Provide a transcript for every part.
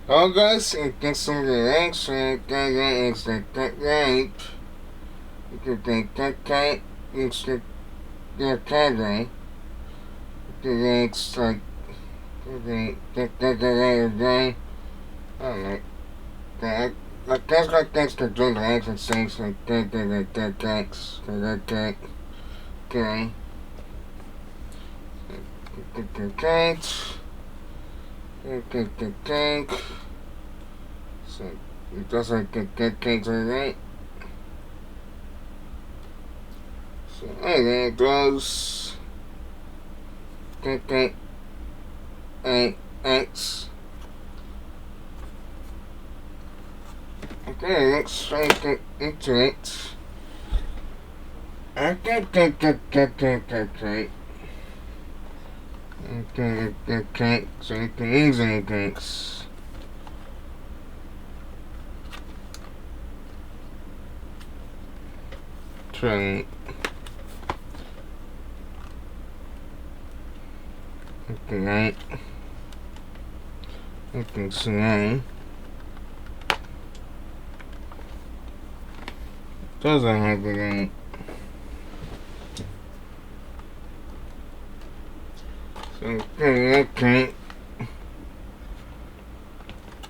Hello guys, thanks for the links, and it's like that right. You can take that, it's like that right. The links like, that, I don't know. Like that's like thanks to doing the links and things like that, thanks, that, okay. Thanks. So, it does like that, alright. So, there it goes. X. Okay, let's try to get into it. Okay. So you can easily thanks. Try. Okay, okay, so now doesn't have it right. So okay.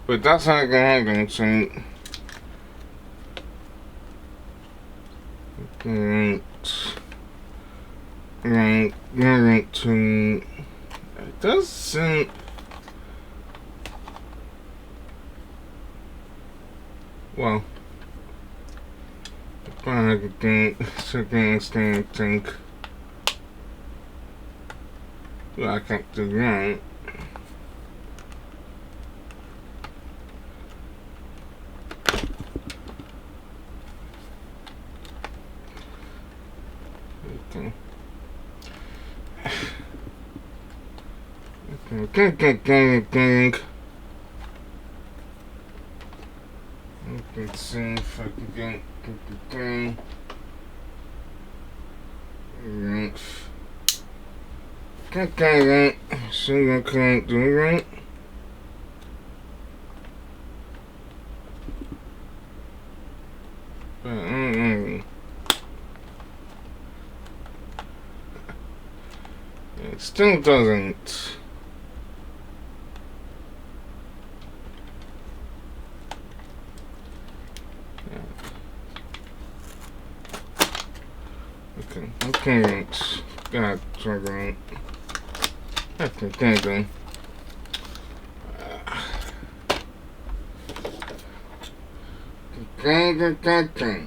But that's not gonna happen, so right to it doesn't. Well, I can think. Well, I can't do that. Okay. Okay. Let's see if I can get the thing. Right. Okay, right. So I can't do it right. But it still doesn't. Okay, right. God, try right. Okay, there you go. Okay.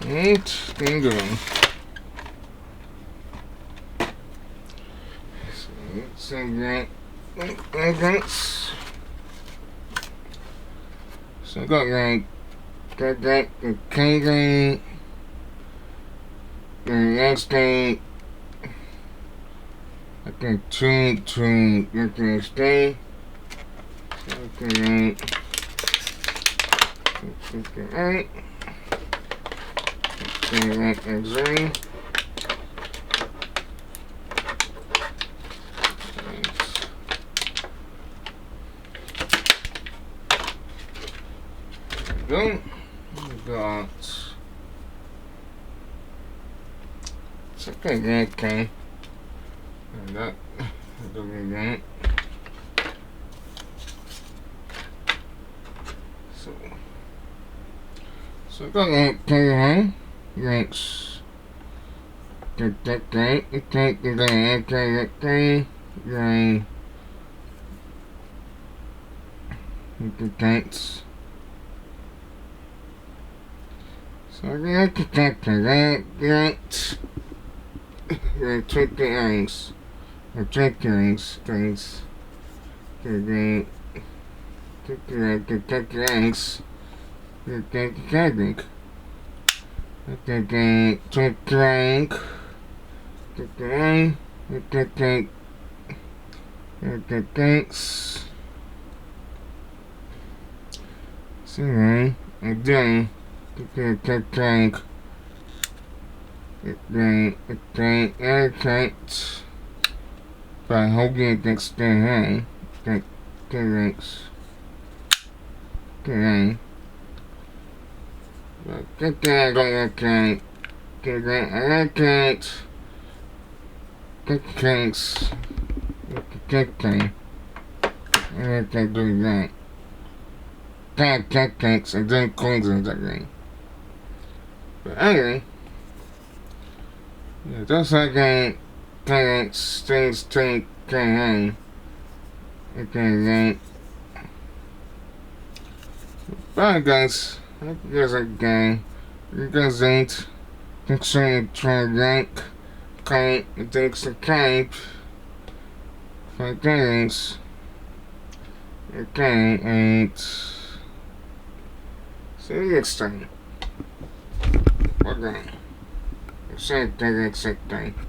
Right, bingo. So right, so I got like that, okay, the next day, okay, to the next day, okay, right, okay, right, exactly. Go. Got. It's okay. And that. Doing that. So I got that okay. Let's get that guy. Okay. Thanks. So I got to take that. Take the eyes. Take the eyes, guys. Take the eyes. Take the Sim, então, tank, by holding next to high, tanks, okay, tanks, and then coins in that game. But anyway, yeah, just like game, tanks, things, tank, okay, right. Bye guys, hope you guys like the game. You guys ain't concerned trying to rank, kite, and takes a kite, for games. Okay, and see you next time. Bye. Say, take it,